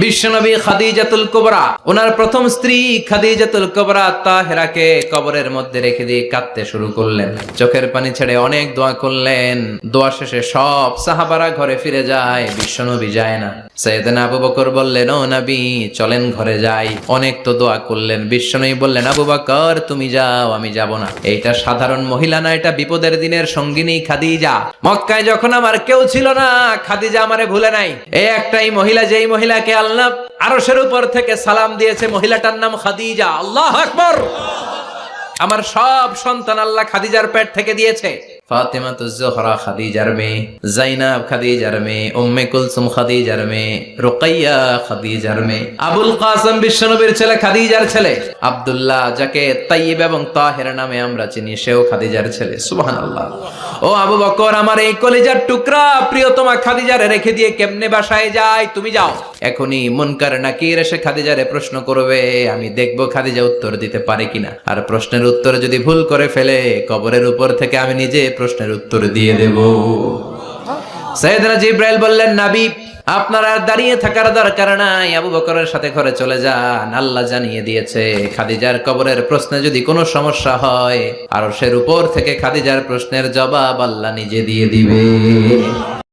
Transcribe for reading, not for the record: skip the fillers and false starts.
বিশ্বনবী খাদিজাতুল কুবরা, ওনার প্রথম স্ত্রী খাদিজাতুল কুবরা তাহেরাকে কবরের মধ্যে রেখে দিয়ে কাঁদতে শুরু করলেন, চোখের পানি ছেড়ে অনেক দোয়া করলেন। দোয়া শেষে সব সাহাবারা ঘরে ফিরে যায়, বিশ্বনবী যায় না। সাইয়েদনা আবু বকর বললেন, ও নবী চলেন ঘরে যাই। অনেক তো দোয়া করলেন, বিশ্বনবী বললেন, আবু বকর তুমি যাও, আমি যাব না। এইটা সাধারণ মহিলা না, এটা বিপদের দিনের সঙ্গিনী খাদিজা। মক্কায় যখন আমার কেউ ছিল না, খাদিজা আমারে ভুলে নাই। এই একটাই মহিলা, যেই মহিলাকে আল্লাহ আরশের উপর থেকে সালাম দিয়েছে, মহিলাটার নাম খাদিজা। আল্লাহু আকবার। আমার সব সন্তান আল্লাহ খাদিজার পেট থেকে দিয়েছে। ফাতেমাতুজ জোহরা খাদিজার মেয়ে, জাইনাব খাদিজার মেয়ে, উম্মে কুলসুম খাদিজার মেয়ে, রুকাইয়া খাদিজার মেয়ে, আবুল কাসেম বিশ্বনবীর ছেলে খাদিজার ছেলে, আব্দুল্লাহ যাকে তাইয়্যিব এবং তাহের নামে আমরা চিনি, সেও খাদিজার ছেলে। সুবহানাল্লাহ। ও আবু বকর, আমার এই কলিজার টুকরা প্রিয়তমা খাদিজারে রেখে দিয়ে কেমনে বাসায় যায়? তুমি যাও। এখনই মুনকার নাকির এসে খাদিজারে প্রশ্ন করবে, আমি দেখব খাদিজা উত্তর দিতে পারে কিনা। আর প্রশ্নের উত্তর যদি ভুল করে ফেলে, কবরের উপর থেকে আমি নিজে প্রশ্নের উত্তর দিয়ে দেব। সাইয়েদনা জিবরাইল বললেন, নবী আপনার আর দাঁড়িয়ে থাকার দরকার নাই, আবু বকরের সাথে ঘরে চলে যান। আল্লাহ জানিয়ে দিয়েছে, খাদিজার কবরের প্রশ্নে যদি কোনো সমস্যা হয়, আরশের উপর থেকে খাদিজার প্রশ্নের জবাব আল্লাহ নিজে দিয়ে দিবে।